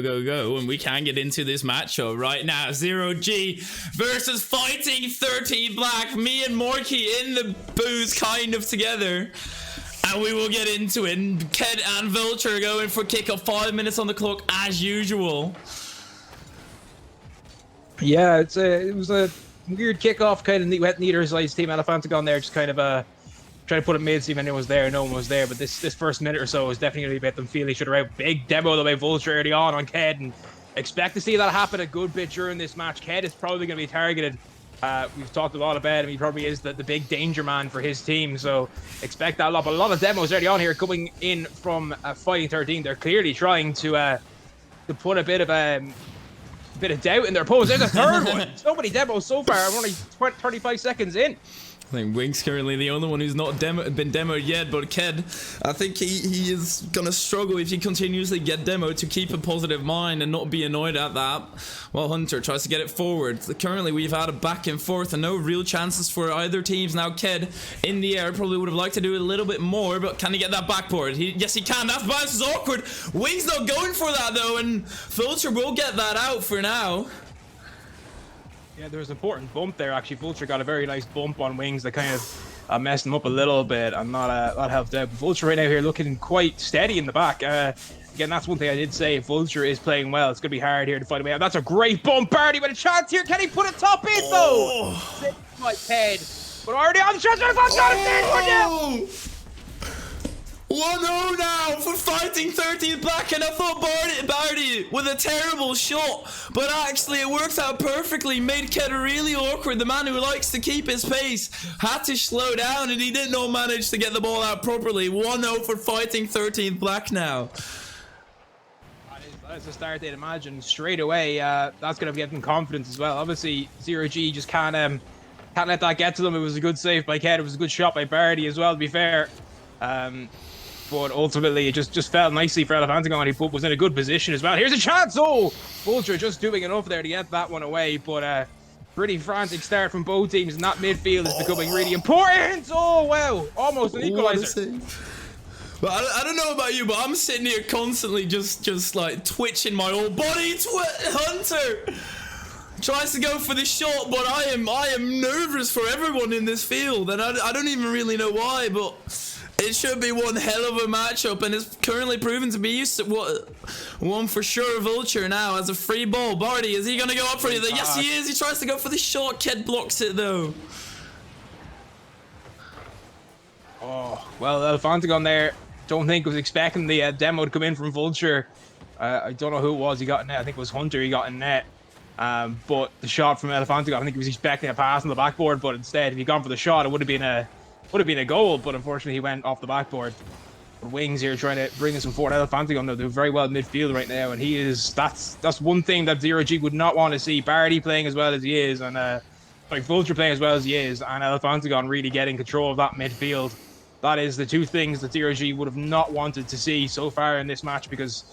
Go, and we can get into this matchup right now. Zero G versus Fighting 13 Black. Me and Morky in the booth kind of together, and we will get into it. And Ked and Vulture going for kickoff. 5 minutes on the clock as usual. Yeah, it was a weird kickoff. Kind of neither side's team. Elefantagon there just kind of trying to put it mid, see if anyone was there. No one was there, but this first minute or so is definitely going to be about them feeling each other out. Big demo the way Vulture early on Ked, and expect to see that happen a good bit during this match. Ked is probably going to be targeted. We've talked a lot about him. He probably is the big danger man for his team, so expect that a lot. But a lot of demos early on here coming in from Fighting 13. They're clearly trying to put a bit of doubt in their pose. There's a third one. So many demos so far. I'm only 35 seconds in. I think Wing's currently the only one who's not been demoed yet, but Ked, I think he is gonna struggle if he continuously get demoed to keep a positive mind and not be annoyed at that. While Hunter tries to get it forward. Currently we've had a back and forth and no real chances for either teams. Now Ked in the air probably would have liked to do a little bit more, but can he get that backboard? Yes he can. That bounce is awkward. Wing's not going for that though, and Vulture will get that out for now. Yeah, there was an important bump there, actually. Vulture got a very nice bump on Wings that kind of messed him up a little bit and not helped out. But Vulture right now here looking quite steady in the back. Again, that's one thing I did say. Vulture is playing well. It's going to be hard here to fight him out. That's a great bump. Barty with a chance here. Can he put a top in, though? My head. But already on the shot. Got it in for 1-0 now for Fighting 13th Black, and I thought Barty with a terrible shot, but actually it works out perfectly. Made Ked really awkward. The man who likes to keep his pace had to slow down, and he did not manage to get the ball out properly. 1-0 for Fighting 13th Black now. That is the start they'd imagine straight away. That's going to give them confidence as well. Obviously, Zero G just can't let that get to them. It was a good save by Ked. It was a good shot by Barty as well, to be fair. But ultimately, it just felt nicely for Elefantagon. He was in a good position as well. Here's a chance! Oh! Vulture just doing enough there to get that one away. But pretty frantic start from both teams, and that midfield is becoming really important. Oh, wow. Almost an equalizer. But I don't know about you, but I'm sitting here constantly just like twitching my whole body. Hunter tries to go for the shot, but I am nervous for everyone in this field, and I don't even really know why, but it should be one hell of a matchup, and it's currently proven to be one for sure. Vulture now has a free ball. Barty, is he going to go up for it? Yes, he is. He tries to go for the shot. Ked blocks it, though. Oh, well, Elefantagon there, don't think was expecting the demo to come in from Vulture. I don't know who it was he got in net. I think it was Hunter he got in net. But the shot from Elefantagon, I think he was expecting a pass on the backboard, but instead, if he'd gone for the shot, it would have been a goal, but unfortunately he went off the backboard. Wings here trying to bring us some forward. Elefantagon though, they're very well midfield right now, and that's one thing that Zero G would not want to see. Barty playing as well as he is, and like Vulture playing as well as he is, and Elefantagon really getting control of that midfield. That is the two things that Zero G would have not wanted to see so far in this match, because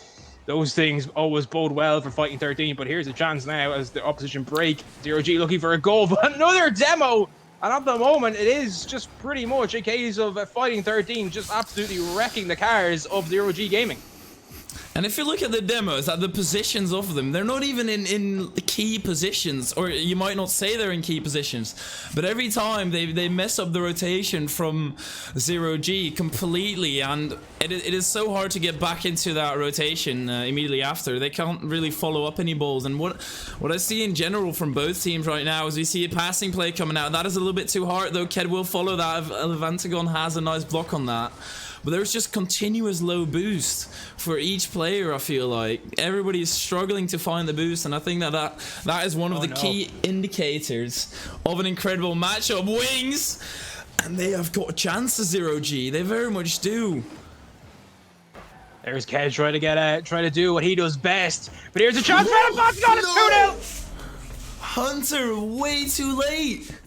those things always bode well for Fighting 13. But here's a chance now as the opposition break. Zero G looking for a goal, but another demo. And at the moment, it is just pretty much a case of Fighting 13 just absolutely wrecking the cars of Zero G Gaming. And if you look at the demos, at the positions of them, they're not even in key positions, or you might not say they're in key positions, but every time they mess up the rotation from Zero G completely, and it is so hard to get back into that rotation immediately after. They can't really follow up any balls, and what I see in general from both teams right now is we see a passing play coming out. That is a little bit too hard, though. Ked will follow that if Elefantagon has a nice block on that. But there's just continuous low boost for each player, I feel like. Everybody is struggling to find the boost, and I think that is one of the key indicators of an incredible matchup. Wings! And they have got a chance to Zero G. They very much do. There's Ked trying to do what he does best. But here's a chance for Elefantagon. It's 2-0! Hunter, way too late.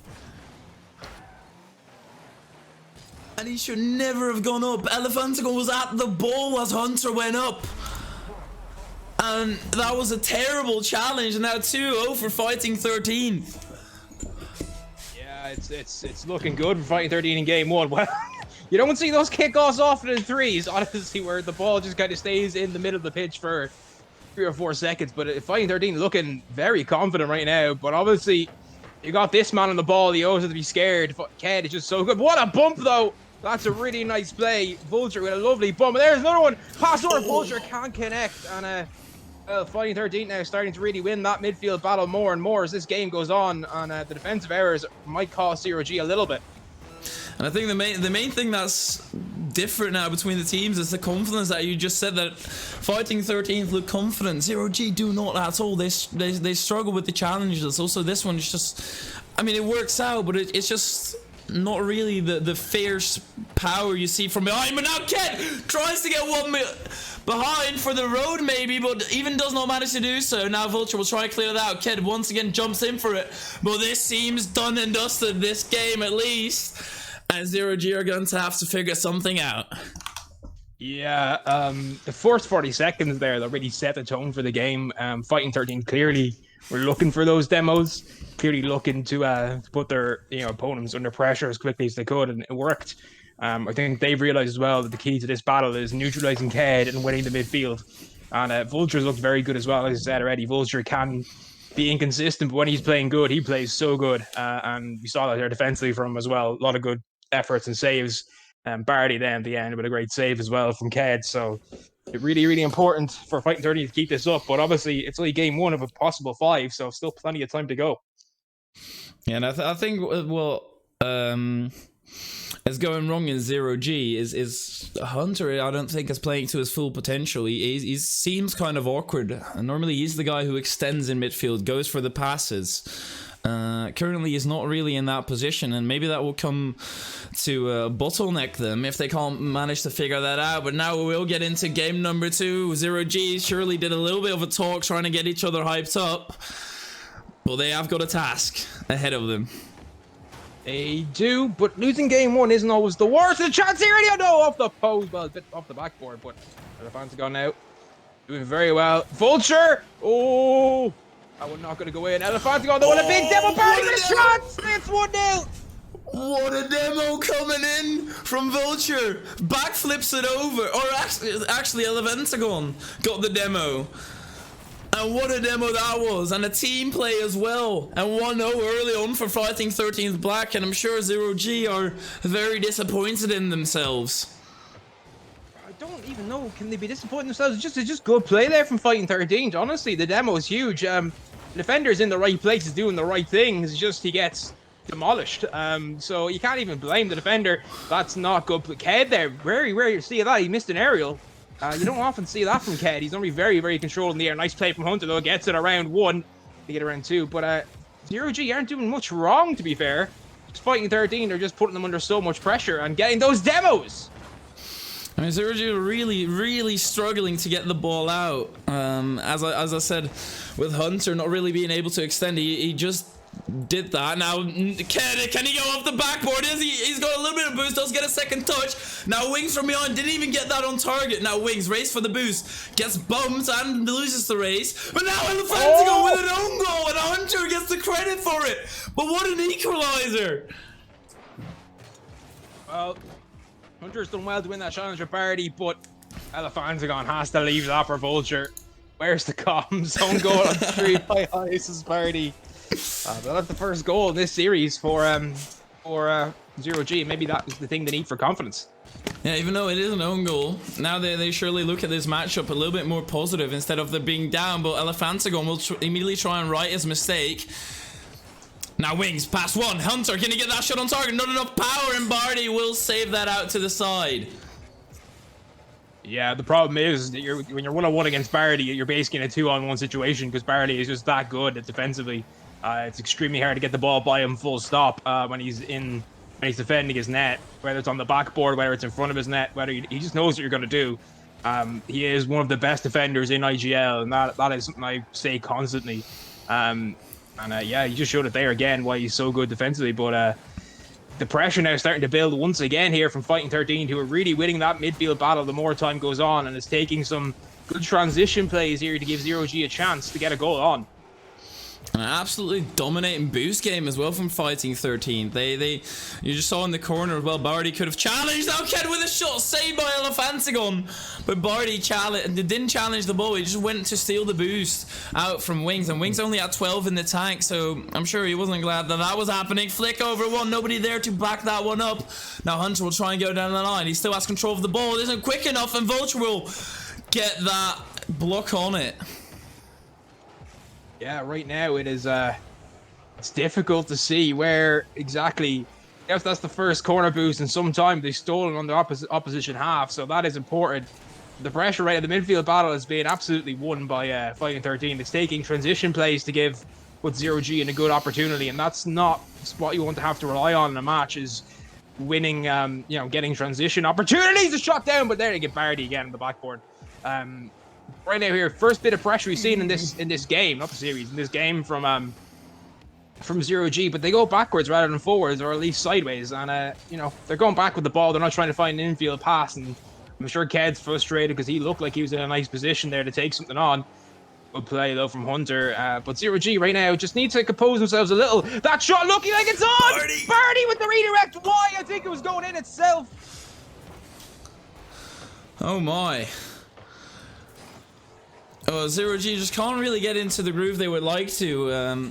And he should never have gone up. Elefantagon was at the ball as Hunter went up. And that was a terrible challenge. And now 2-0 for Fighting 13. Yeah, it's looking good for Fighting 13 in game one. Well, you don't see those kickoffs often in threes, honestly, where the ball just kind of stays in the middle of the pitch for 3 or 4 seconds, but Fighting13 looking very confident right now. But obviously, you got this man on the ball. He always has to be scared. Ked is just so good. What a bump, though. That's a really nice play. Vulture with a lovely bump. And there's another one. Pass over. Vulture can't connect. And well, Fighting13 now starting to really win that midfield battle more and more as this game goes on. And the defensive errors might cost ZeroG a little bit. And I think the main thing that's different now between the teams is the confidence that you just said, that Fighting13th look confident. ZeroG do not at all. They struggle with the challenges. Also, this one is just, I mean, it works out, but it's just not really the fierce power you see from behind. But now Ked tries to get one behind for the road maybe, but even does not manage to do so. Now Vulture will try to clear that out. Ked once again jumps in for it, but this seems done and dusted, this game at least. And ZeroG are going to have to figure something out. Yeah, the first 40 seconds there that really set the tone for the game. Fighting13 clearly were looking for those demos, clearly looking to put their opponents under pressure as quickly as they could, and it worked. I think they've realized as well that the key to this battle is neutralizing Ked and winning the midfield. And Vulture's looked very good as well, as I said already. Vulture can be inconsistent, but when he's playing good, he plays so good. And we saw that there defensively from him as well. A lot of good efforts and saves. Barty then at the end with a great save as well from Ked. So it's really, really important for Fighting13 to keep this up. But obviously, it's only game 1 of a possible 5, so still plenty of time to go. Yeah, and I think what is going wrong in ZeroG is Hunter. I don't think is playing to his full potential. He seems kind of awkward. Normally, he's the guy who extends in midfield, goes for the passes. Currently he's not really in that position, and maybe that will come to bottleneck them if they can't manage to figure that out. But now we will get into game number 2. ZeroG surely did a little bit of a talk trying to get each other hyped up, but they have got a task ahead of them. They do, but losing game 1 isn't always the worst. The chance here, and no, off the post, well, a bit off the backboard, but the fans have gone out. Doing very well. Vulture! Oh! That one not going to go in. Elefantigo, they want a big demo party with a shot! It's 1-0! What a demo coming in from Vulture. Backflips it over. Or actually Elefantigon got the demo. And what a demo that was. And a team play as well. And 1-0 early on for Fighting13th Black. And I'm sure ZeroG are very disappointed in themselves. I don't even know. Can they be disappointed in themselves? It's just good play there from Fighting13. Honestly, the demo is huge. Defender's in the right places doing the right things. It's just he gets demolished. So you can't even blame the defender. That's not good. But Ked there, very rare you see that. He missed an aerial. You don't often see that from Ked. He's normally very, very controlled in the air. Nice play from Hunter, though. Gets it around 1 to get around 2. But ZeroG aren't doing much wrong, to be fair. Just Fighting13, they're just putting them under so much pressure and getting those demos. I mean, ZeroG are really struggling to get the ball out. As I said, with Hunter not really being able to extend, he just did that. Now, can he go off the backboard? He's got a little bit of boost, does get a second touch. Now, Wings from behind, didn't even get that on target. Now, Wings, race for the boost, gets bumped and loses the race. But now, Elefantigo with an own goal, and Hunter gets the credit for it. But what an equalizer! Well, Hunter's done well to win that challenger party, but Elefantigon has to leave that for Vulture. Where's the comms? Own goal on 3 by Ice's party. But that's the first goal in this series for ZeroG. Maybe that is the thing they need for confidence. Yeah, even though it is an own goal, now they surely look at this matchup a little bit more positive instead of them being down. But Elefantigon will immediately try and right his mistake. Now Wings, pass 1. Hunter, can he get that shot on target? Not enough power, and Barty will save that out to the side. Yeah, the problem is that when you're 1-on-1 against Barty, you're basically in a 2-on-1 situation because Barty is just that good at defensively. It's extremely hard to get the ball by him full stop when he's defending his net, whether it's on the backboard, whether it's in front of his net, whether he just knows what you're going to do. He is one of the best defenders in IGL, and that is something I say constantly. Yeah, he just showed it there again why he's so good defensively. But the pressure now is starting to build once again here from Fighting13, who are really winning that midfield battle the more time goes on, and is taking some good transition plays here to give ZeroG a chance to get a goal on. An absolutely dominating boost game as well from Fighting13th. You just saw in the corner as well, Barty could have challenged that kid with a shot saved by Elephantagon, but Barty didn't challenge the ball. He just went to steal the boost out from Wings, and Wings only had 12 in the tank, so I'm sure he wasn't glad that that was happening. Flick over one, nobody there to back that one up. Now Hunter will try and go down the line. He still has control of the ball. It isn't quick enough, and Vulture will get that block on it. Yeah, right now it is it's difficult to see where exactly. Yes, that's the first corner boost in some time. They've stolen on the opposition half, so that is important. The pressure rate of the midfield battle is being absolutely won by Fighting13. It's taking transition plays to put Zero G in a good opportunity, and that's not what you want to have to rely on in a match. Is winning, getting transition opportunities. A shot down, but there they get Barty again on the backboard. Right now here, first bit of pressure we've seen in this game, not the series, in this game from Zero G, but they go backwards rather than forwards, or at least sideways, and they're going back with the ball. They're not trying to find an infield pass, and I'm sure Ked's frustrated because he looked like he was in a nice position there to take something on. Good play though from Hunter, but Zero G right now just need to compose themselves a little. That shot looking like it's on! Barty with the redirect. Why? I think it was going in itself. Oh my. Zero G just can't really get into the groove they would like to.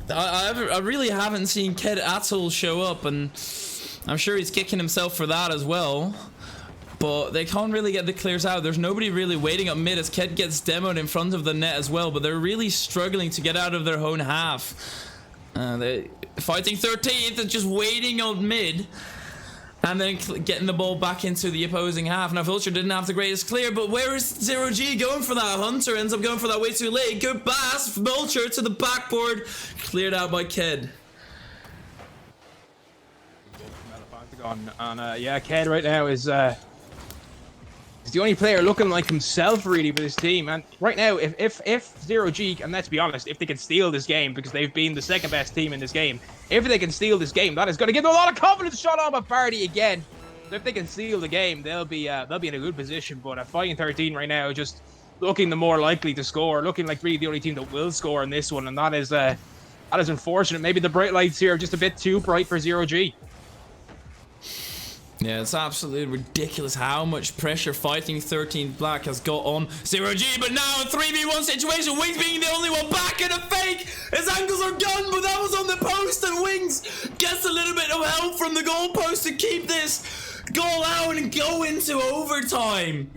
I really haven't seen Ked at all show up, and I'm sure he's kicking himself for that as well. But they can't really get the clears out. There's nobody really waiting up mid as Ked gets demoed in front of the net as well, but they're really struggling to get out of their own half. Fighting13th is just waiting on mid, and then getting the ball back into the opposing half. Now Vulture didn't have the greatest clear, but where is Zero G going for that? Hunter ends up going for that way too late. Good pass, Vulture to the backboard, cleared out by Ked. And Ked right now is the only player looking like himself really for this team. And right now, if Zero G, and let's be honest, if they can steal this game, because they've been the second best team in this game, if they can steal this game, that is going to give them a lot of confidence. Shot on by Barty again. So if they can steal the game, they'll be in a good position. But Fighting13 right now just looking the more likely to score, looking like really the only team that will score in this one, and that is unfortunate. Maybe the bright lights here are just a bit too bright for Zero G. Yeah, it's absolutely ridiculous how much pressure Fighting13th Black has got on Zero G, but now a 3v1 situation, Wings being the only one back in a fake. His angles are gone, but that was on the post, and Wings gets a little bit of help from the goalpost to keep this goal out and go into overtime.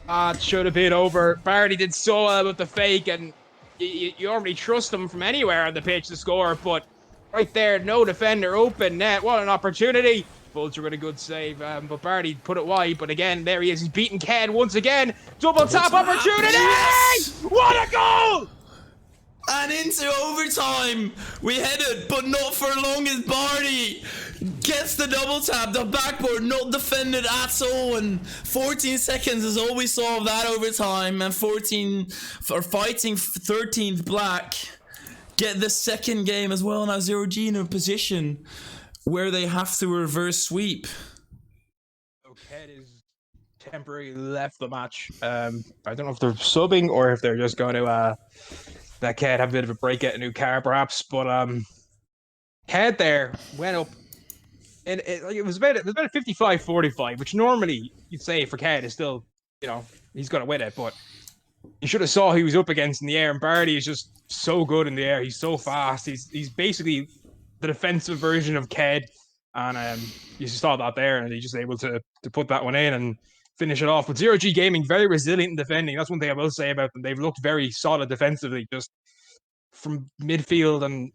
It should have been over. Barty did so well with the fake, and you already trust him from anywhere on the pitch to score, but right there, no defender, open net, what an opportunity. Vulture with a good save, but Barty put it wide, but again, there he is, he's beaten Ked once again. Double tap opportunity! Yes! What a goal! And into overtime, we headed, but not for long as Barty gets the double tap, the backboard not defended at all, and 14 seconds is all we saw of that overtime, and Fighting13th Black get the second game as well. Now Zero G in a position where they have to reverse sweep. Ked is temporarily left the match. I don't know if they're subbing or if they're just going to let Ked have a bit of a break, get a new car perhaps. But Ked there went up, and it was about a 55-45, which normally you'd say for Ked is still, he's going to win it. But you should have saw who he was up against in the air, and Barty is just so good in the air. He's so fast. He's basically the defensive version of Ked, and you saw that there, and he's just able to put that one in and finish it off. But Zero G Gaming, very resilient in defending. That's one thing I will say about them. They've looked very solid defensively, just from midfield,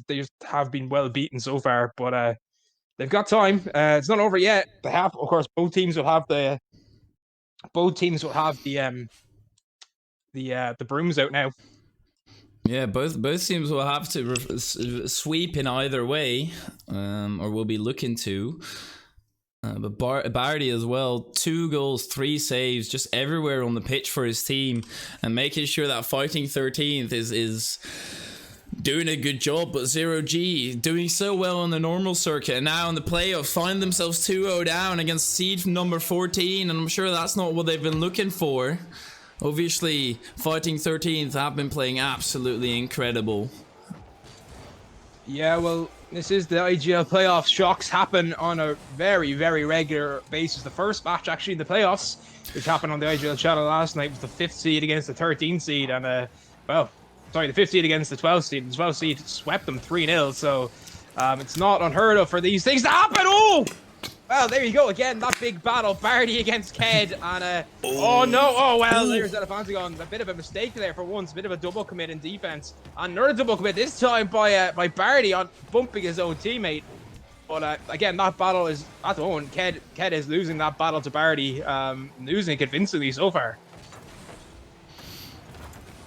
they just have been well beaten so far. But they've got time. It's not over yet. They have, of course, both teams will have the brooms out now. Yeah, both teams will have to sweep in either way, or will be looking to. But Barty as well, 2 goals, 3 saves, just everywhere on the pitch for his team, and making sure that Fighting13th is doing a good job. But Zero G doing so well on the normal circuit, and now in the playoff find themselves 2-0 down against seed number 14, and I'm sure that's not what they've been looking for. Obviously, Fighting13th have been playing absolutely incredible. Yeah, well, this is the IGL playoffs. Shocks happen on a very, very regular basis. The first match actually in the playoffs, which happened on the IGL channel last night, was the 5th seed against the 13th seed. And, well, sorry, the 5th seed against the 12th seed. The 12th seed swept them 3-0. So it's not unheard of for these things to happen. Oh! Well, there you go again. That big battle. Barty against Ked. And, oh no. Oh, well, there's Elefantagon. A bit of a mistake there for once. A bit of a double commit in defense. Another double commit, this time by Barty on bumping his own teammate. But, again, that battle is, at the moment, Ked is losing that battle to Barty. Losing it convincingly so far.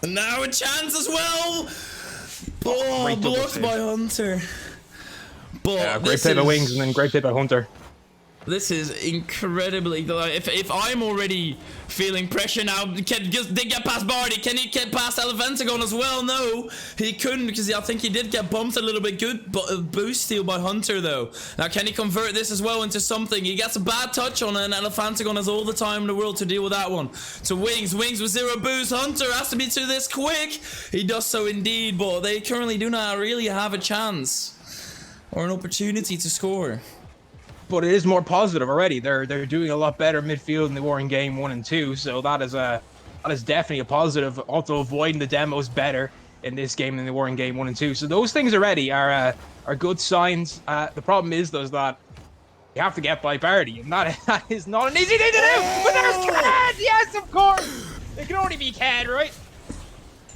And now a chance as well. Oh, blocked by Hunter. But yeah, great play by Wings and then great play by Hunter. This is incredibly. If I'm already feeling pressure now, did get past Barty? Can he get past Elefantagon as well? No, he couldn't, because I think he did get bumped a little bit. Good boost steal by Hunter though. Now can he convert this as well into something? He gets a bad touch on it, and Elefantagon has all the time in the world to deal with that one. To Wings with 0 boost. Hunter has to be to this quick. He does so indeed, but they currently do not really have a chance or an opportunity to score. But it is more positive already. They're doing a lot better midfield in the war in game 1 and 2, so that is definitely a positive. Also avoiding the demos better in this game than they were in game 1 and 2. So those things already are good signs. The problem is though is that you have to get by Barty, and that is not an easy thing to do. But there's Cad! Yes, of course! It can only be Cad, right?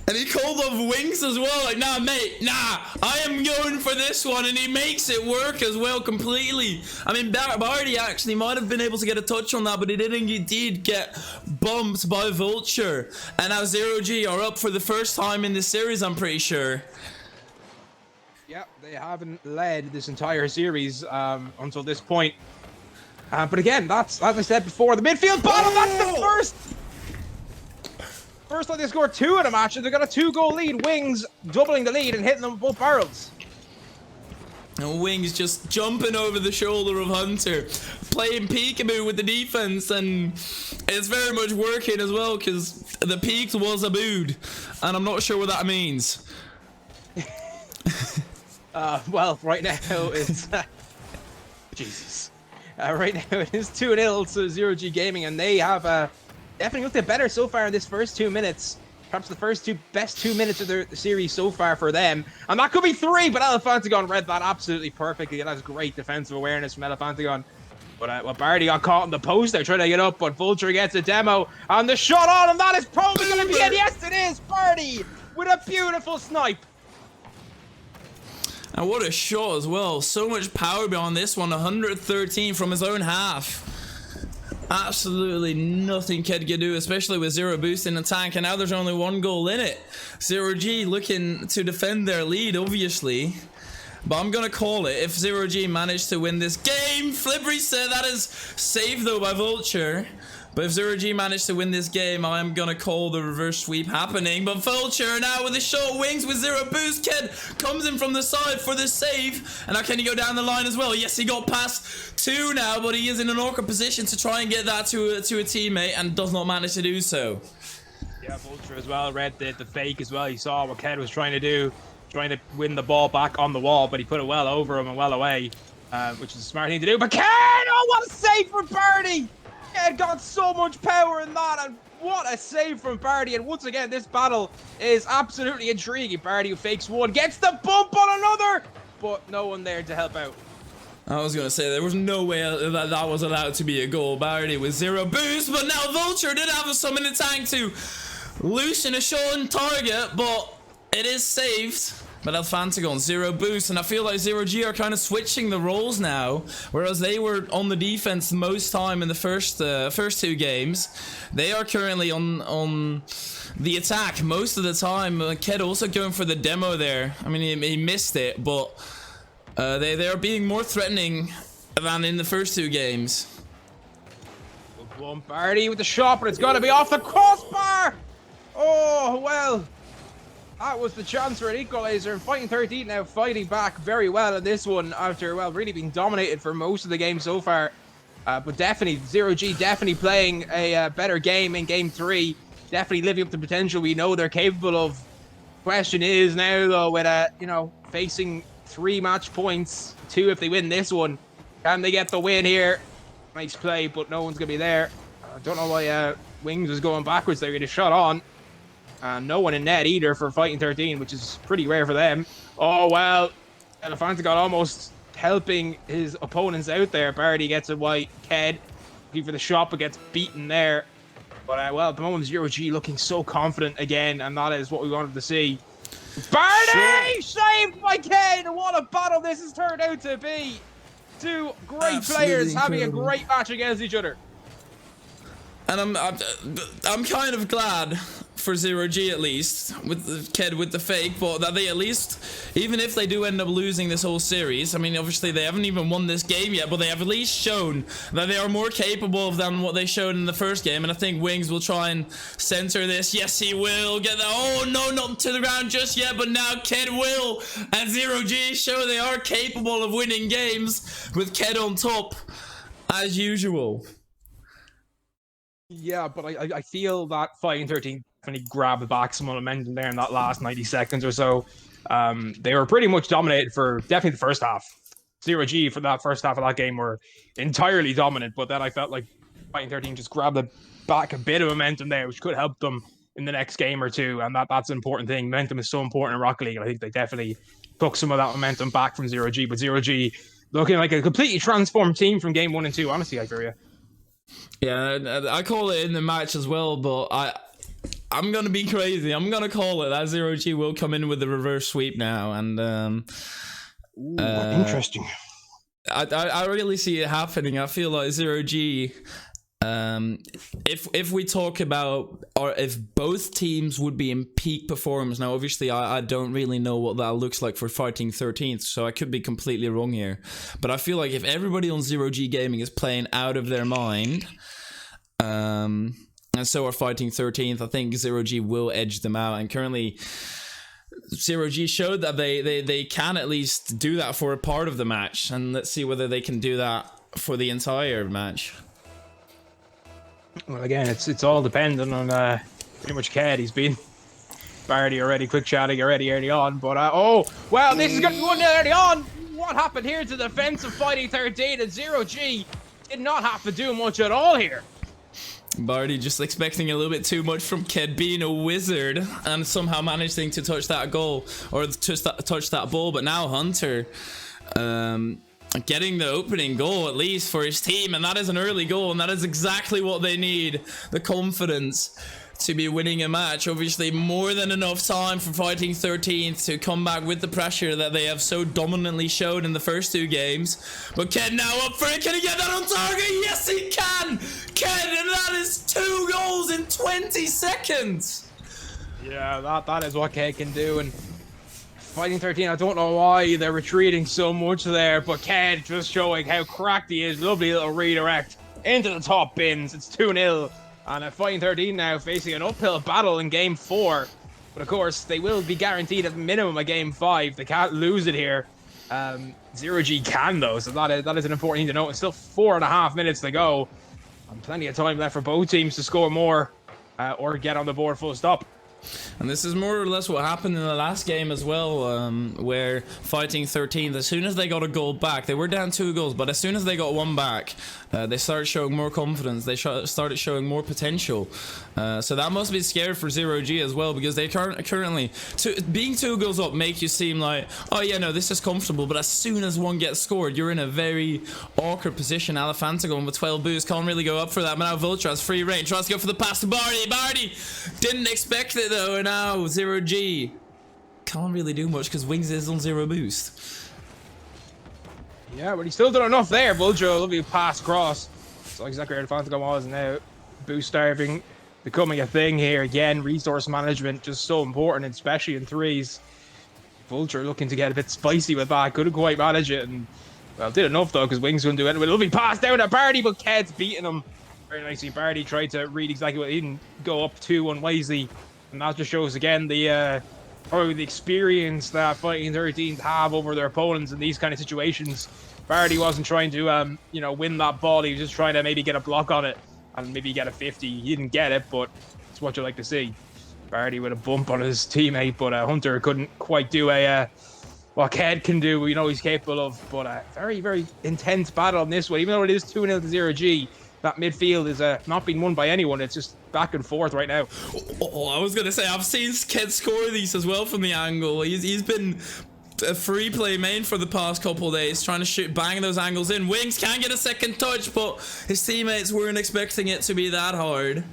And he called off Wings as well, like, nah, mate, nah, I am going for this one, and he makes it work as well completely. I mean, Barty actually might have been able to get a touch on that, but he did indeed get bumped by Vulture. And now 0G are up for the first time in this series, I'm pretty sure. Yeah, they haven't led this entire series until this point. But again, that's, as I said before, the midfield battle, that's the first time they scored 2 in a match, and they got a 2-goal lead. Wings doubling the lead and hitting them with both barrels. And Wings just jumping over the shoulder of Hunter, playing peekaboo with the defense, and it's very much working as well, because the peak was a booed, and I'm not sure what that means. Well, right now it's Jesus. Right now it is 2-0 to 0G Gaming, and they have definitely looked better so far in this first 2 minutes. Perhaps the best 2 minutes of the series so far for them. And that could be 3, but Elefantagon read that absolutely perfectly. And that's great defensive awareness from Elefantagon. But Barty got caught in the post there trying to get up, but Vulture gets a demo. And the shot on him, that is probably going to be it. Yes, it is. Barty with a beautiful snipe. And what a shot as well. So much power behind this one. 113 from his own half. Absolutely nothing Ked can do, especially with 0 boost in the tank, and now there's only 1 goal in it. 0G looking to defend their lead, obviously. But I'm gonna call it. If 0G managed to win this game, flip reset, that is saved though by Vulture. But if 0G managed to win this game, I am gonna call the reverse sweep happening. But Vulture now with the short Wings with 0 boost. Ked comes in from the side for the save. And now can he go down the line as well? Yes, he got past 2 now, but he is in an awkward position to try and get that to a teammate and does not manage to do so. Yeah, Vulture as well read the fake as well. He saw what Ked was trying to do, trying to win the ball back on the wall, but he put it well over him and well away, which is a smart thing to do. But Ked, oh, what a save from Barty! Ked got so much power in that, and what a save from Barty. And once again, this battle is absolutely intriguing. Barty, who fakes 1, gets the bump on another, but no one there to help out. I was gonna say there was no way that was allowed to be a goal. Barty with 0 boost, but now Vulture did have some in the tank to loosen a shot on target, but it is saved. But Elefantagon 0 boost, and I feel like 0G are kind of switching the roles now, whereas they were on the defense most time in the first 2 games. They are currently on the attack most of the time. Ked also going for the demo there. I mean, he missed it, but they are being more threatening than in the first 2 games. Barty with the shot, but it's got to be off the crossbar. Oh well. That was the chance for an equalizer, and Fighting13th now fighting back very well in this one after, well, really being dominated for most of the game so far. But definitely, 0G definitely playing a better game in game 3. definitely living up to potential we know they're capable of. Question is now, though, with, you know, facing 3 match points, 2 if they win this one, can they get the win here? Nice play, but no one's going to be there. I don't know why Wings was going backwards there. He had a shot on. No one in net either for Fighting13, which is pretty rare for them. Oh, well, Elefanta got almost helping his opponents out there. Barty gets a white. Ked looking for the shot, but gets beaten there. But, well, at the moment, Zero G looking so confident again, and that is what we wanted to see. Barty! Saved by Ked! What a battle this has turned out to be. 2 great players having a great match against each other. And I'm kind of glad for Zero G at least, with the Ked with the fake, but that they at least, even if they do end up losing this whole series, I mean, obviously they haven't even won this game yet, but they have at least shown that they are more capable than what they showed in the first game, and I think Wings will try and center this. Yes, he will get that. Oh, no, not to the ground just yet, but now Ked will, and Zero G show they are capable of winning games with Ked on top, as usual. Yeah, but I feel that Fighting13th definitely grabbed back some momentum there in that last 90 seconds or so. They were pretty much dominated for definitely the first half. Zero G for that first half of that game were entirely dominant, but then I felt like Fighting13 just grabbed back a bit of momentum there, which could help them in the next game or two, and that's an important thing. Momentum is so important in Rocket League, and I think they definitely took some of that momentum back from Zero G, but Zero G looking like a completely transformed team from game 1 and 2, honestly, I fear you. Yeah, I call it in the match as well, but I'm gonna be crazy. I'm gonna call it that Zero G will come in with the reverse sweep now, and interesting. I really see it happening. I feel like Zero G. If we talk about, or if both teams would be in peak performance, now obviously I don't really know what that looks like for Fighting13th, so I could be completely wrong here, but I feel like if everybody on Zero G Gaming is playing out of their mind, and so are Fighting13th, I think Zero G will edge them out, and currently Zero G showed that they can at least do that for a part of the match, and let's see whether they can do that for the entire match. Well, again, it's all dependent on pretty much Ked. He's been Barty already, quick chatting already early on, but oh, well, this is going to be one early on. What happened here to the defense of Fighting13, and Zero G did not have to do much at all here. Barty just expecting a little bit too much from Ked being a wizard and somehow managing to touch that goal, or touch that ball, but now Hunter getting the opening goal at least for his team, and that is an early goal, and that is exactly what they need, the confidence to be winning a match. Obviously more than enough time for Fighting13th to come back with the pressure that they have so dominantly showed in the first 2 games, but Ked now up for it. Can he get that on target? Yes, he can. Ked, and that is 2 goals in 20 seconds. Yeah, that is what Ked can do, and Fighting13, I don't know why they're retreating so much there, but Ked just showing how cracked he is. Lovely little redirect into the top bins. It's 2-0, and Fighting13 now facing an uphill battle in game 4. But of course, they will be guaranteed at minimum a game 5. They can't lose it here. Zero G can though, so that is an important thing to note. It's still 4.5 minutes to go, and plenty of time left for both teams to score more or get on the board full stop. And this is more or less what happened in the last game as well, where Fighting13, as soon as they got a goal back, they were down 2 goals, but as soon as they got 1 back, they started showing more confidence. They started showing more potential. So that must be scary for Zero G as well, because they currently being 2 goals up make you seem like, oh yeah, no, this is comfortable, but as soon as 1 gets scored, you're in a very awkward position. Elefanta going with 12 boosts, can't really go up for that, but now Vulture has free reign, tries to go for the pass to Barty. Barty didn't expect it though, and now Zero G can't really do much because Wings is on 0 boost. Yeah, but he's still done enough there. Vulture, lovely pass across. So exactly where Elefanta was now. Boost starving becoming a thing here again. Resource management just so important, especially in 3s. Vulture looking to get a bit spicy with that. Couldn't quite manage it, and well, did enough though because Wings couldn't do it. With a lovely pass down to Barty, but Ked's beating him very nicely. Barty tried to read exactly what he didn't go up too unwisely, and that just shows again the probably the experience that Fighting13 have over their opponents in these kind of situations. Barty wasn't trying to win that ball. He was just trying to maybe get a block on it and maybe get a 50. He didn't get it, but It's what you like to see. Barty with a bump on his teammate, but Hunter couldn't quite do what Ked can do. We know he's capable of, but a very, very intense battle on this one. Even though it is 2-0 to 0G, that midfield is not being won by anyone. It's just back and forth right now. Oh, I was gonna say, I've seen Ked score these as well from the angle. He's been a free play main for the past couple of days, trying to bang those angles in. Wings can get a second touch, but his teammates weren't expecting it to be that hard.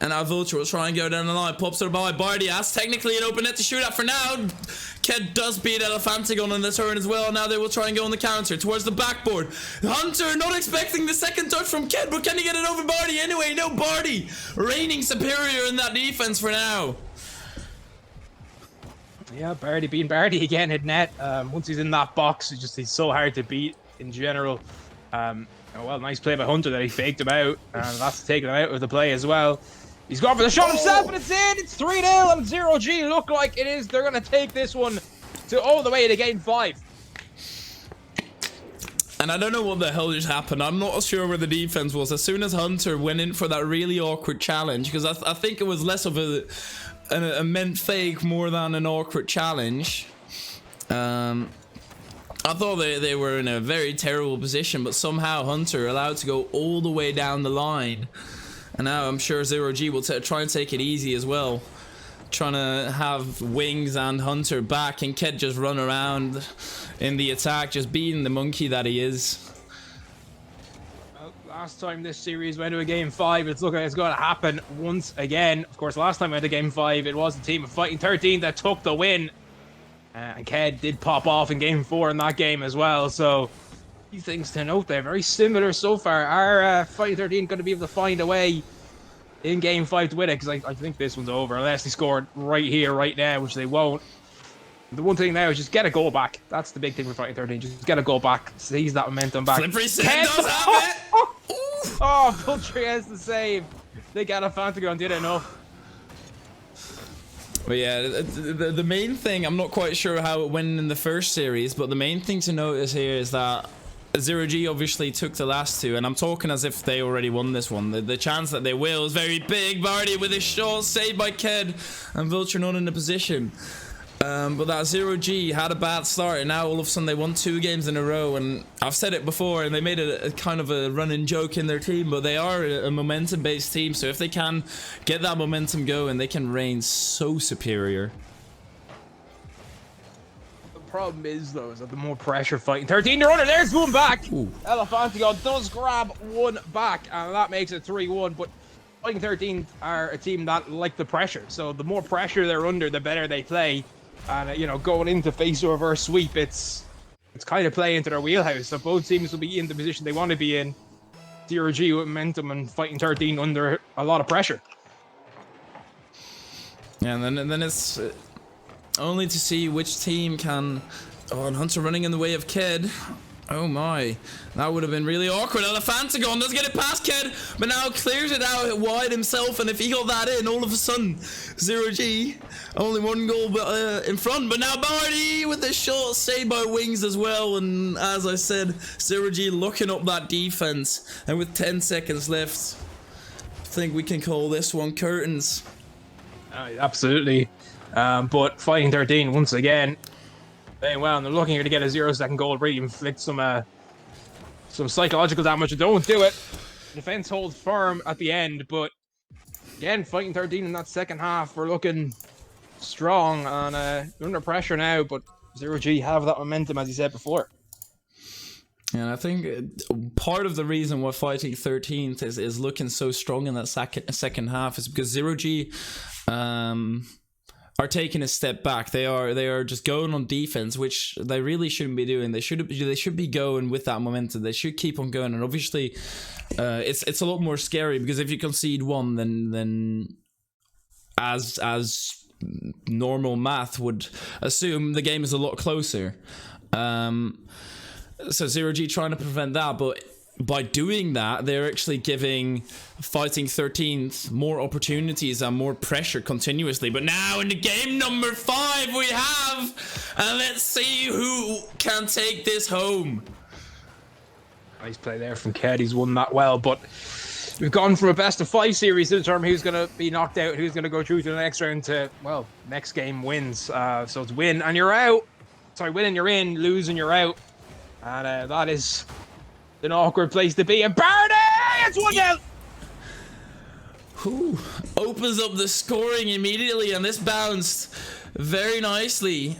And now Vulture will try and go down the line. Pops it by Barty. Has technically an open net to shoot at for now. Ked does beat Elefantigon on the turn as well. Now they will try and go on the counter towards the backboard. Hunter not expecting the second touch from Ked, but can he get it over Barty anyway? No, Barty reigning superior in that defense for now. Yeah, Barty being Barty again at net. Once he's in that box, he's so hard to beat in general. Oh, well, nice play by Hunter that he faked him out, and that's taken him out of the play as well. He's gone for the shot himself, and it's in. It's 3-0, and 0G look like it is. They're going to take this one to all the way to game 5. And I don't know what the hell just happened. I'm not sure where the defense was. As soon as Hunter went in for that really awkward challenge, because I think it was less of a meant fake more than an awkward challenge. I thought they were in a very terrible position, but somehow Hunter allowed to go all the way down the line. And now I'm sure 0G will try and take it easy as well. Trying to have Wings and Hunter back, and Ked just run around in the attack, just being the monkey that he is. Well, last time this series went to a game 5, it's looking like it's going to happen once again. Of course, last time we went to game 5, it was the team of Fighting13th that took the win. And Ked did pop off in game 4 in that game as well, so few things to note there. Very similar so far. Are Fighting13 going to be able to find a way in game 5 to win it? Because I think this one's over unless they scored right here, right now, which they won't. The one thing now is just get a goal back. That's the big thing for Fighting13. Just get a goal back. Seize that momentum back. Slippery Sid does have it! Oh, Vulture has the save. They got a Fantagon, did enough. But yeah, the main thing, I'm not quite sure how it went in the first series, but the main thing to notice here is that 0G obviously took the last two, and I'm talking as if they already won this one. The chance that they will is very big. Barty with his shot, saved by Ked, and Vulture not in the position. But that 0G had a bad start, and now all of a sudden they won 2 games in a row. And I've said it before, and they made a kind of a running joke in their team, but they are a momentum-based team, so if they can get that momentum going, they can reign so superior. The problem is, though, is that the more pressure Fighting13, they're under. There's one back. Elefantigon does grab one back, and that makes it 3-1. But Fighting13 are a team that like the pressure, so the more pressure they're under, the better they play. And you know, going into face or reverse sweep, it's kind of play into their wheelhouse. So both teams will be in the position they want to be in. 0G with momentum and Fighting13 under a lot of pressure. Yeah, and then it's only to see which team can. Oh, and Hunter running in the way of Ked. Oh my, that would have been really awkward. Elefantigon does get it past Ked, but now clears it out wide himself, and if he got that in, all of a sudden, 0G, only one goal in front, but now Barty with the shot, saved by Wings as well, and as I said, 0G looking up that defense, and with 10 seconds left, I think we can call this one curtains. Absolutely, but Fighting13, once again, playing well, and they're looking here to get a 0-second goal, really inflict some psychological damage. Don't do it. Defense holds firm at the end, but again, Fighting13 in that second half, we're looking strong, and they're under pressure now, but 0G have that momentum, as you said before. And I think part of the reason why Fighting13th is looking so strong in that second half is because 0G are taking a step back. They are just going on defense, which they really shouldn't be doing. They should be going with that momentum. They should keep on going, and obviously it's a lot more scary, because if you concede one, then as normal math would assume, the game is a lot closer. So 0G trying to prevent that, but by doing that, they're actually giving Fighting13th more opportunities and more pressure continuously. But now in the game number 5 we have, and let's see who can take this home. Nice play there from Ked. He's won that well, but we've gone from a best of 5 series to determine who's going to be knocked out, who's going to go through to the next round to, well, next game wins. So it's win and you're out. Sorry, win and you're in, lose and you're out. And that is an awkward place to be. And Barney, it's 1-0. Who opens up the scoring immediately, and this bounced very nicely.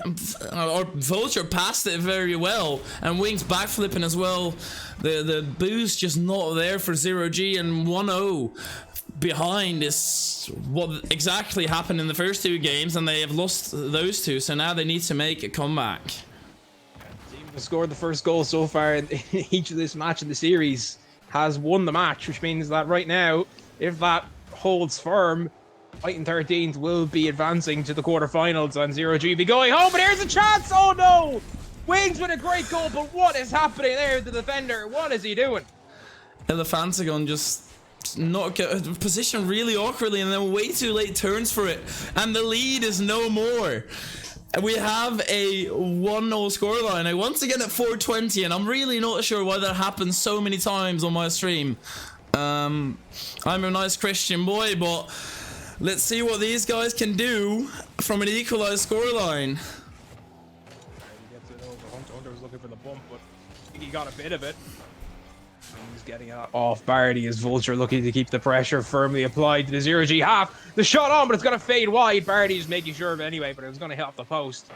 Or Vulture passed it very well, and Wings backflipping as well. The boost just not there for 0G, and 1-0 behind is what exactly happened in the first 2 games, and they have lost those 2, so now they need to make a comeback. The team that scored the first goal so far in each of this match in the series has won the match, which means that right now, if that holds firm, Fighting13th will be advancing to the quarterfinals, and 0G be going home. But here's a chance. Oh no! Wings with a great goal, but what is happening there? The defender, what is he doing? Elefantagon just not get positioned really awkwardly, and then way too late turns for it, and the lead is no more. We have a 1-0 scoreline. Now once again at 4:20, and I'm really not sure why that happens so many times on my stream. I'm a nice Christian boy, but let's see what these guys can do from an equalized scoreline. Hunter was looking for the bump, but I think he got a bit of it. He's getting off Barty as Vulture looking to keep the pressure firmly applied to the 0G half. The shot on, but it's going to fade wide. Barty's making sure of it anyway, but it was going to hit off the post.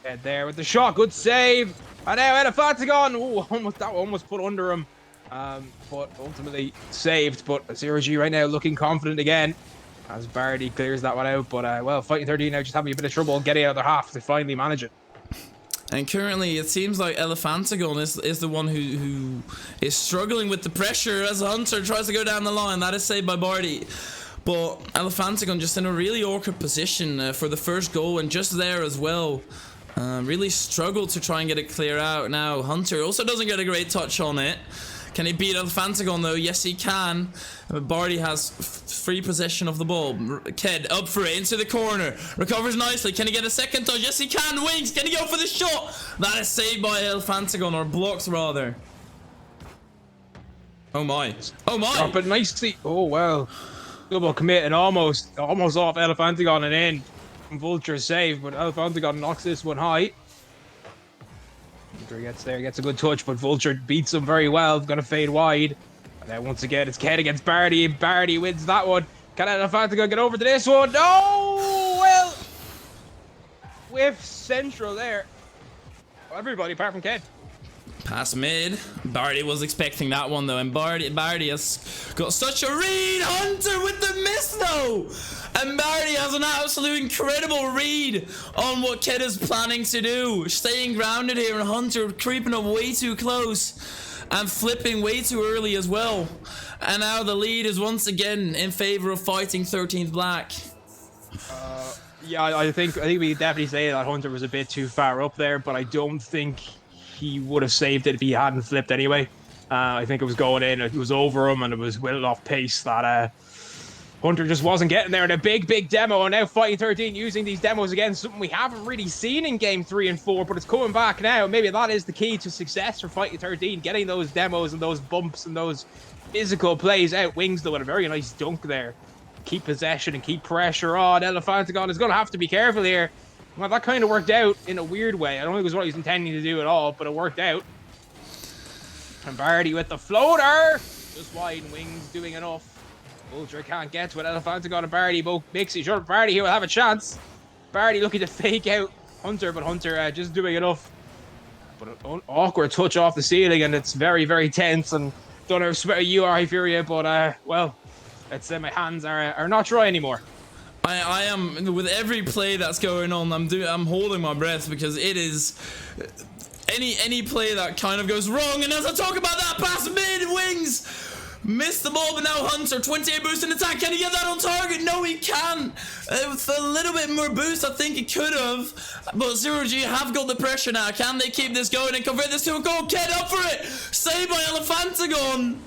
Head there with the shot. Good save. And now Elefantagon. Ooh, that almost put under him. But ultimately saved. But 0G right now looking confident again as Barty clears that one out. But well, Fighting13 now just having a bit of trouble getting out of their half to finally manage it. And currently it seems like Elefantagon is the one who is struggling with the pressure as Hunter tries to go down the line. That is saved by Barty. But Elefantagon just in a really awkward position for the first goal, and just there as well. Really struggled to try and get it clear out. Now Hunter also doesn't get a great touch on it. Can he beat Elefantagon though? Yes, he can. Barty has free possession of the ball. Ked up for it into the corner. Recovers nicely. Can he get a second touch? Yes, he can. Wings. Can he go for the shot? That is saved by Elefantagon, or blocked rather. Oh my. Oh my. Drop it nicely. Oh wow. Double commit and almost off Elefantagon and in. Vulture save, but Elefantagon knocks this one high. Hunter gets there, gets a good touch, but Vulture beats him very well. Gonna fade wide. And then once again, it's Ked against Barty. Barty wins that one. Can Elefantagon get over to this one? No! Well, with central there. Everybody apart from Ked. Pass mid. Barty was expecting that one though, and Barty has got such a read. Hunter with the miss though, and Barty has an absolute incredible read on what Ked is planning to do, staying grounded here, and Hunter creeping up way too close and flipping way too early as well. And now the lead is once again in favor of Fighting13th Black. Yeah, I think we definitely say that Hunter was a bit too far up there, but I don't think he would have saved it if he hadn't flipped anyway. I think it was going in, it was over him, and it was well off pace that Hunter just wasn't getting there in a big demo. And now Fighting13 using these demos again, something we haven't really seen in game 3 and 4, but it's coming back now. Maybe that is the key to success for Fighting13, getting those demos and those bumps and those physical plays out. Wings though with a very nice dunk there. Keep possession and keep pressure on. Elefantagon is going to have to be careful here. Well, that kind of worked out in a weird way. I don't think it was what he was intending to do at all, but it worked out. And Barty with the floater. Just wide, and Wings doing enough. Vulture can't get to it. Elefantagon and Barty both mix each other. Barty here will have a chance. Barty looking to fake out Hunter, but Hunter just doing enough. But an awkward touch off the ceiling, and it's very tense. And don't know how sweaty you are, Hyperia, but well, let's say my hands are not dry anymore. I am, with every play that's going on, I'm holding my breath, because it is any play that kind of goes wrong. And as I talk about that pass mid, Wings missed the ball, but now Hunter 28 boost in attack. Can he get that on target? No, he can. With a little bit more boost, I think he could have, but 0G have got the pressure now. Can they keep this going and convert this to a goal? Ked up for it, saved by Elefantagon.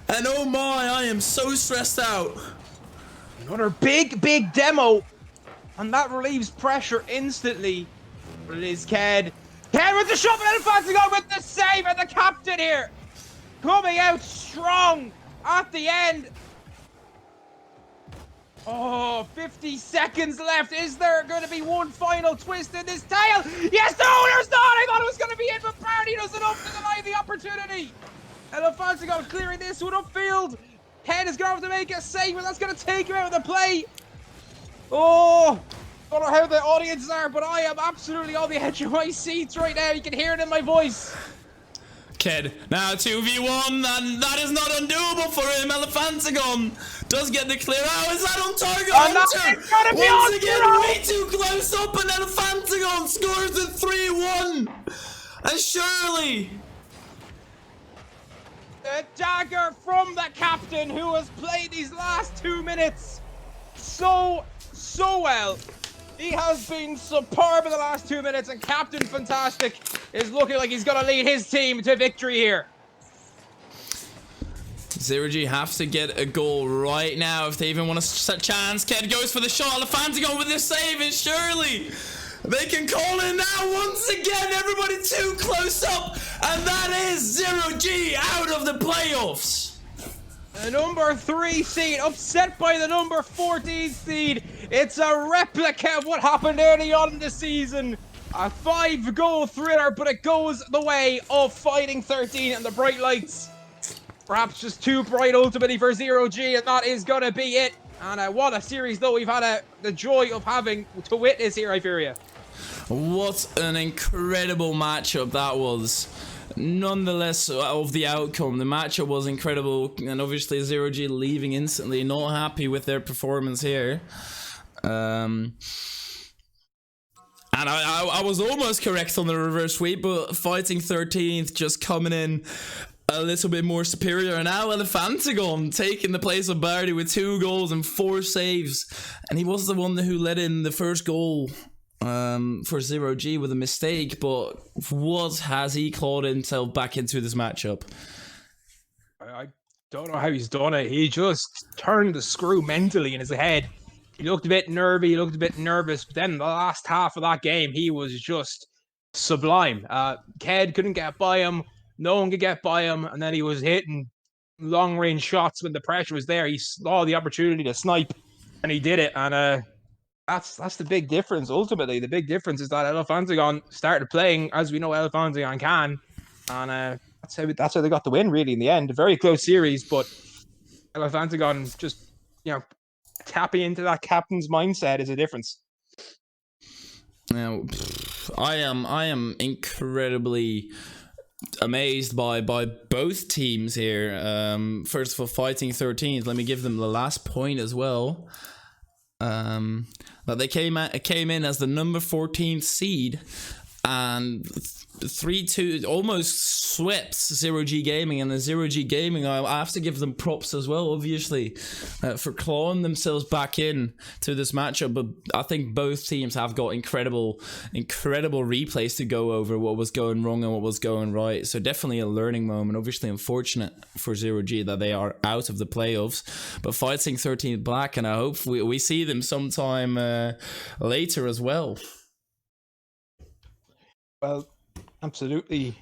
And oh my, I am so stressed out. Another big demo, and that relieves pressure instantly. But it is Ked. Ked with the shot, and Elefantagon with the save, and the captain here coming out strong at the end. Oh, 50 seconds left. Is there going to be one final twist in this tale? Yes, no, there's not. I thought it was going to be it, but Barney does enough to deny the opportunity. Elefantigon clearing this one upfield. Ken is going to have to make a save, but that's going to take him out of the play. Oh, don't know how the audience are, but I am absolutely on the edge of my seats right now. You can hear it in my voice. Ked, now 2v1, and that is not undoable for him. Elefantigon does get the clear out. Is that on target? Hunter, once again, way too close up, and Elefantigon scores the 3-1. And surely the dagger from the captain, who has played these last 2 minutes so well. He has been superb in the last 2 minutes, and Captain Fantastic is looking like he's going to lead his team to victory here. Zero G have to get a goal right now if they even want a chance. Ked goes for the shot. Elefantigon with the save, and surely they can call it now once again. Everybody too close up, and that is Zero G out of the playoffs. The number 3 seed upset by the number 14 seed. It's a replica of what happened early on in the season. A 5-goal thriller, but it goes the way of Fighting 13 and the bright lights. Perhaps just too bright ultimately for Zero G, and that is going to be it. And what a series, though, we've had the joy of having to witness here, I fear you. What an incredible matchup that was. Nonetheless, of the outcome, the matchup was incredible, and obviously Zero G leaving instantly, not happy with their performance here. And I was almost correct on the reverse sweep, but Fighting 13th just coming in a little bit more superior, and now Elefantigon taking the place of Bardi with 2 goals and 4 saves, and he was the one who let in the first goal for Zero G with a mistake, but what has he clawed himself back into this matchup? I don't know how he's done it. He just turned the screw mentally in his head. He looked a bit nervy, he looked a bit nervous, but then the last half of that game, he was just sublime. Ked couldn't get by him, no one could get by him, and then he was hitting long-range shots when the pressure was there. He saw the opportunity to snipe, and he did it, and that's the big difference. Ultimately, the big difference is that Elefantigon started playing as we know Elefantigon can, and that's how they got the win. Really, in the end, a very close series, but Elefantigon just tapping into that captain's mindset is a difference. Now, I am incredibly amazed by both teams here. First of all, Fighting 13th. Let me give them the last point as well. That they came in as the number 14th seed and 3-2 almost swept Zero G Gaming, and the Zero G Gaming, I have to give them props as well, obviously, for clawing themselves back in to this matchup. But I think both teams have got incredible replays to go over what was going wrong and what was going right. So definitely a learning moment. Obviously unfortunate for Zero G that they are out of the playoffs, but Fighting 13th back, and I hope we see them sometime later as well. Well, absolutely.